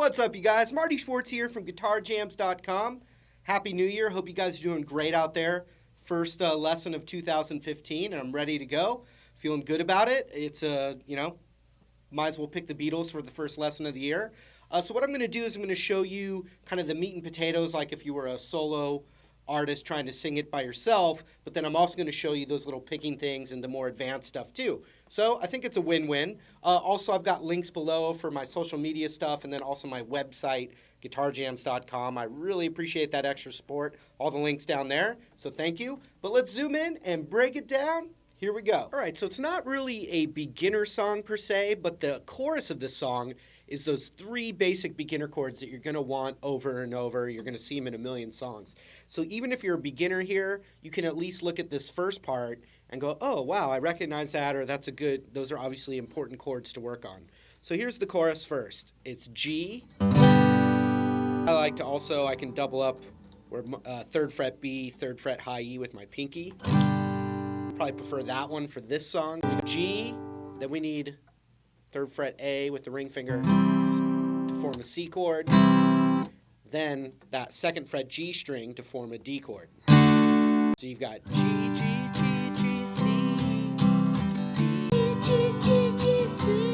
What's up, you guys? Marty Schwartz here from GuitarJams.com. Happy New Year. Hope you guys are doing great out there. First lesson of 2015, and I'm ready to go. Feeling good about it. It's, might as well pick the Beatles for the first lesson of the year. So what I'm going to do is I'm going to show you kind of the meat and potatoes, like if you were a solo artist trying to sing it by yourself, but then I'm also going to show you those little picking things and the more advanced stuff too. So I think it's a win-win. Also, I've got links below for my social media stuff and then also my website, guitarjams.com. I really appreciate that extra support. All the links down there, so thank you. But let's zoom in and break it down. Here we go. All right, so it's not really a beginner song per se, but the chorus of this song is those three basic beginner chords that you're going to want over and over. You're going to see them in a million songs. So even if you're a beginner here, you can at least look at this first part and go, oh, wow, I recognize that, or that's a good, those are obviously important chords to work on. So here's the chorus first. It's G. I like to also, I can double up where 3rd fret B, 3rd fret high E with my pinky. Probably prefer that one for this song. G, then we need 3rd fret A with the ring finger to form a C chord. Then that 2nd fret G string to form a D chord. So you've got G, G, G, G, C, D, G, G, G, C,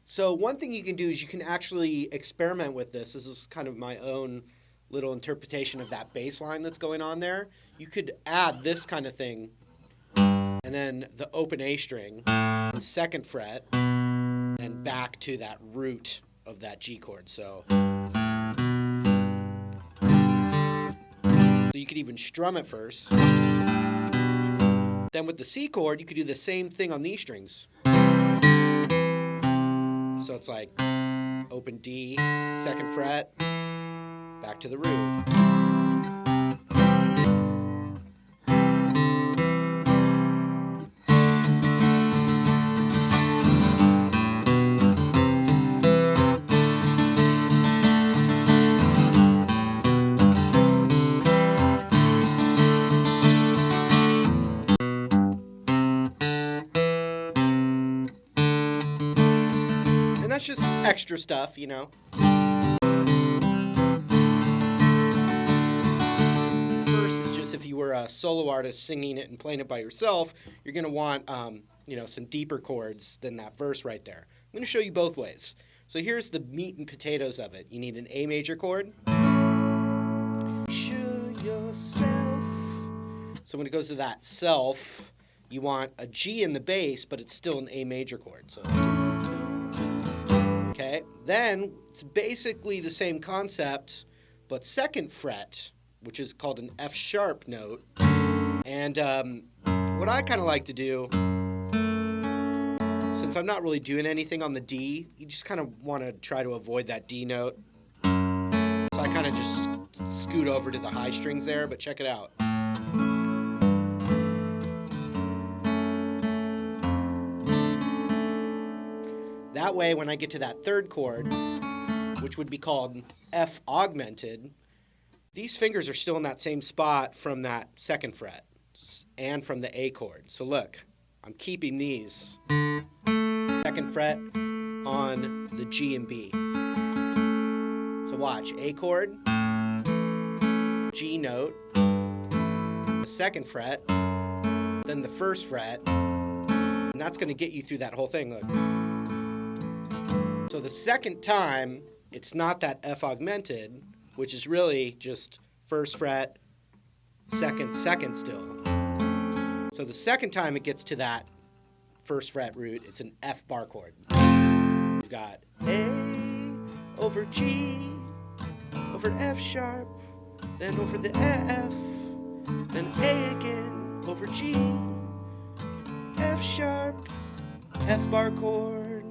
So one thing you can do is you can actually experiment with this. This is kind of my own little interpretation of that bass line that's going on there. You could add this kind of thing and then the open A string and 2nd fret and back to that root of that G chord. So you could even strum it first. Then with the C chord, you could do the same thing on these strings. So it's like open D, 2nd fret, back to the root. That's just extra stuff, you know. First is just if you were a solo artist singing it and playing it by yourself, you're going to want, some deeper chords than that verse right there. I'm going to show you both ways. So here's the meat and potatoes of it. You need an A major chord. Show yourself. So when it goes to that self, you want a G in the bass, but it's still an A major chord. So. Okay, then it's basically the same concept, but 2nd fret, which is called an F sharp note. And what I kind of like to do, since I'm not really doing anything on the D, you just kind of want to try to avoid that D note. So I kind of just scoot over to the high strings there, but check it out. That way, when I get to that 3rd chord, which would be called F augmented, these fingers are still in that same spot from that 2nd fret and from the A chord. So look, I'm keeping these 2nd fret on the G and B. So watch, A chord, G note, the 2nd fret, then the 1st fret, and that's going to get you through that whole thing. Look. So the second time, it's not that F augmented, which is really just 1st fret, 2nd, 2nd still. So the second time it gets to that 1st fret root, it's an F bar chord. You've got A over G, over F sharp, then over the F, then A again, over G, F sharp, F bar chord.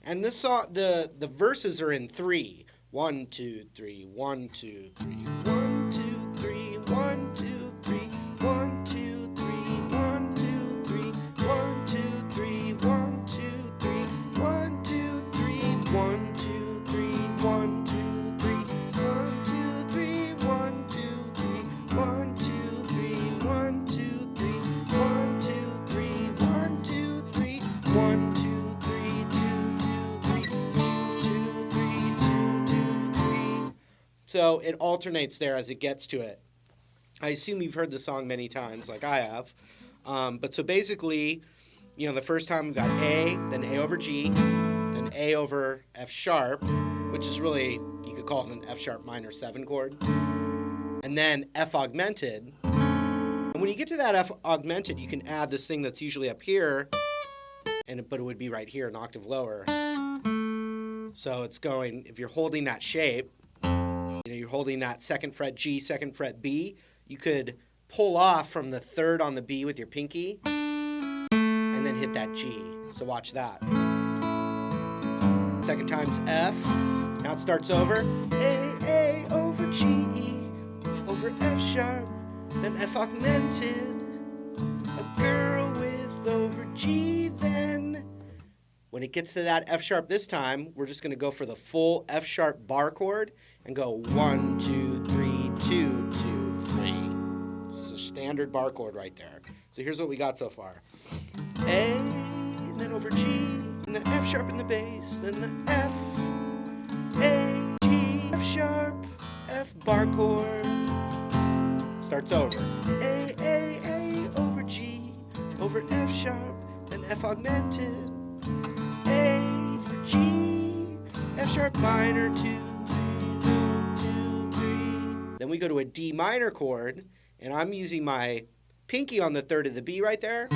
And this song, the verses are in 3. 1, 2, 3, 1, 2, 3, 1, 2, 3, 1, 2, 3, 1, 2, 3, 1, 2, 3, 1, 2, 3, 1, 2, 3, So it alternates there as it gets to it. I assume you've heard the song many times, like I have. But so basically, you know, the first time we got A, then A over G, then A over F sharp, which is really, you could call it an F sharp minor 7 chord, and then F augmented. And when you get to that F augmented, you can add this thing that's usually up here, but it would be right here, an octave lower. So it's going, if you're holding that shape, you know, you're holding that 2nd fret G, 2nd fret B, you could pull off from the 3rd on the B with your pinky, and then hit that G. So watch that. 2nd time's F. Now it starts over. A over G, over F sharp, then F augmented. A girl with over G then. When it gets to that F sharp this time, we're just going to go for the full F sharp bar chord and go 1, 2, 3, 2, 2, 3. It's a standard bar chord right there. So here's what we got so far. A, and then over G, and the F sharp in the bass, then the F, A, G, F sharp, F bar chord. Starts over. A, over G, over F sharp, then F augmented. A for G, F sharp minor, 2, 3, 1, 2, 3. Then we go to a D minor chord, and I'm using my pinky on the 3rd of the B right there,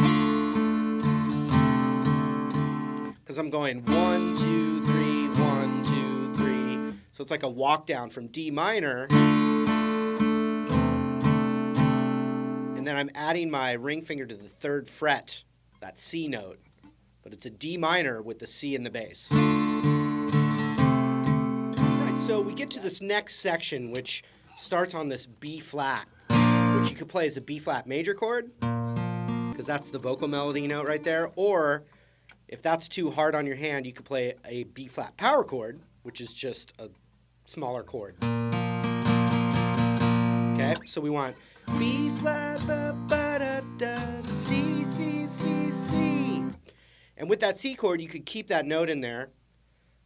because I'm going 1, 2, 3, 1, 2, 3. So it's like a walk down from D minor, and then I'm adding my ring finger to the 3rd fret, that C note. But it's a D minor with the C in the bass. All right, so we get to this next section, which starts on this B flat, which you could play as a B flat major chord, because that's the vocal melody note right there. Or if that's too hard on your hand, you could play a B flat power chord, which is just a smaller chord. Okay, so we want B flat, ba, ba, da, da, C, C, C, C. And with that C chord, you could keep that note in there,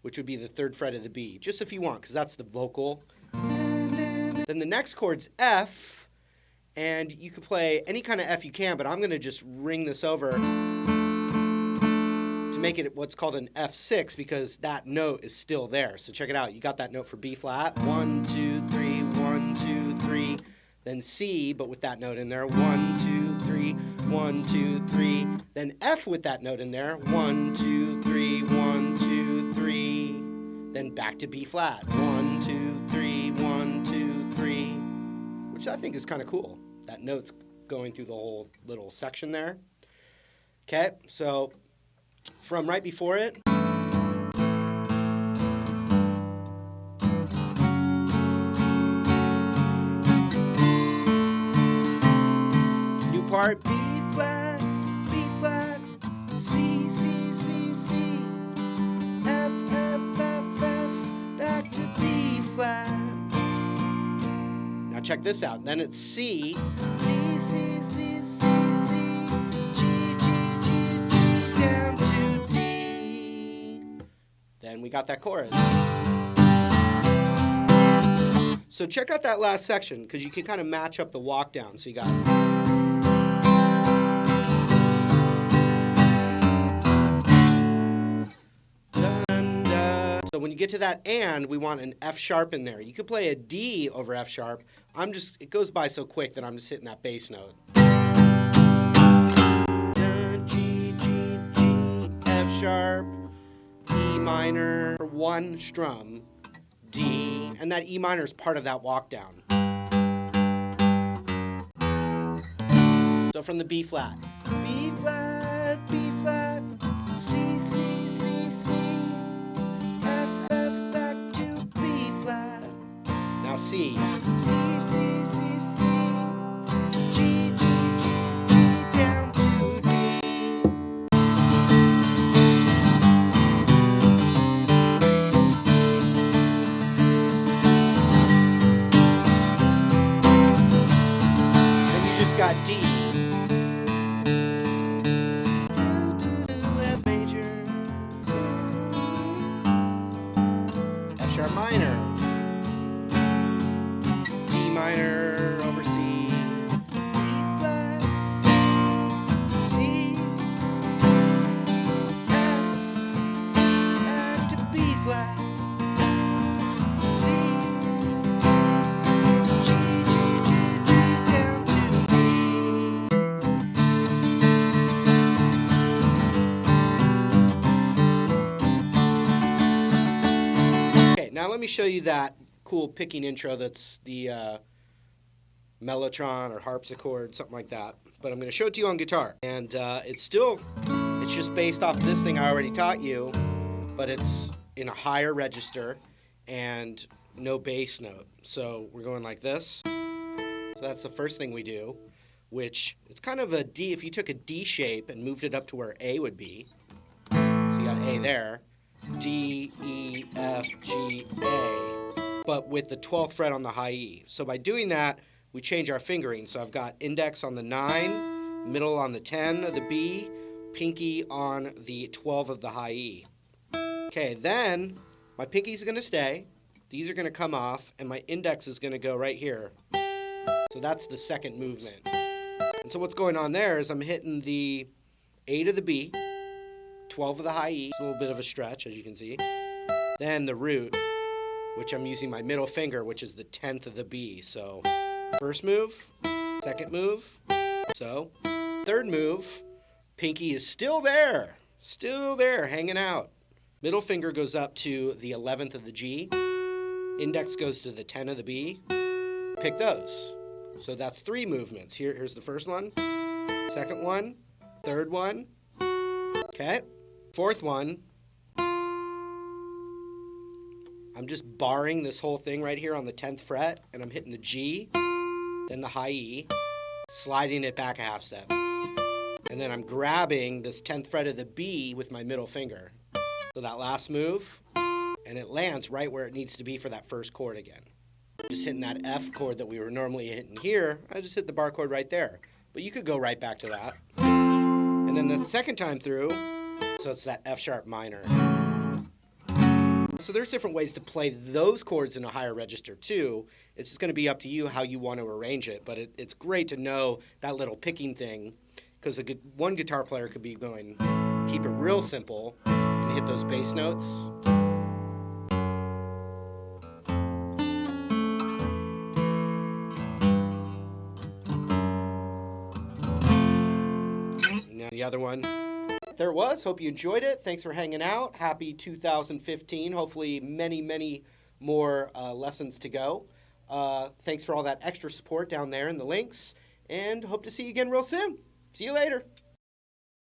which would be the 3rd fret of the B, just if you want, because that's the vocal. Then the next chord's F, and you could play any kind of F you can, but I'm going to just ring this over to make it what's called an F6, because that note is still there. So check it out. You got that note for B flat. 1, 2, 3, 1, 2, 3. Then C, but with that note in there. 1, 2, 3, 1, 2, 3. Then F with that note in there. 1, 2, 3, 1, 2, 3. Then back to B flat. 1, 2, 3, 1, 2, 3. Which I think is kind of cool. That note's going through the whole little section there. Okay, so from right before it. Part B flat, C, C, C, C, F, F, F, F, back to B flat. Now check this out. Then it's C, C, C, C, C, C, G, G, G, G, down to D. Then we got that chorus. So check out that last section, because you can kind of match up the walk down. So you got. So when you get to that and, we want an F sharp in there. You could play a D over F sharp. It goes by so quick that I'm just hitting that bass note. G, G, G, F sharp, E minor, 1 strum, D, and that E minor is part of that walk down. So from the B flat, B flat, C, C, C, C. Now C. C, C, C, C. G, G, G, G, down to D. Then you just got D. F major. F sharp minor. show you that cool picking intro that's the mellotron or harpsichord, something like that. But I'm going to show it to you on guitar. And it's just based off this thing I already taught you, but it's in a higher register and no bass note. So we're going like this. So that's the first thing we do, which it's kind of a D. If you took a D shape and moved it up to where A would be, so you got A there, D, E, F, G, A, but with the 12th fret on the high E. So by doing that, we change our fingering. So I've got index on the 9, middle on the 10 of the B, pinky on the 12 of the high E. Okay, then my pinky's going to stay, these are going to come off, and my index is going to go right here. So that's the second movement. And so what's going on there is I'm hitting the 8 of the B, 12 of the high E, it's a little bit of a stretch as you can see, then the root, which I'm using my middle finger, which is the 10th of the B. So first move, second move, so third move, pinky is still there, hanging out. Middle finger goes up to the 11th of the G, index goes to the 10 of the B, pick those. So that's 3 movements. Here's the first one, second one, third one, okay, fourth one. I'm just barring this whole thing right here on the 10th fret, and I'm hitting the G, then the high E, sliding it back a half step. And then I'm grabbing this 10th fret of the B with my middle finger. So that last move, and it lands right where it needs to be for that first chord again. Just hitting that F chord that we were normally hitting here, I just hit the bar chord right there. But you could go right back to that. And then the second time through, so it's that F sharp minor. So there's different ways to play those chords in a higher register too. It's just going to be up to you how you want to arrange it. But it's great to know that little picking thing, because one guitar player could be going, keep it real simple, and hit those bass notes. Now the other one. There it was. Hope you enjoyed it. Thanks for hanging out. Happy 2015. Hopefully many, many more lessons to go. Thanks for all that extra support down there in the links, and hope to see you again real soon. See you later.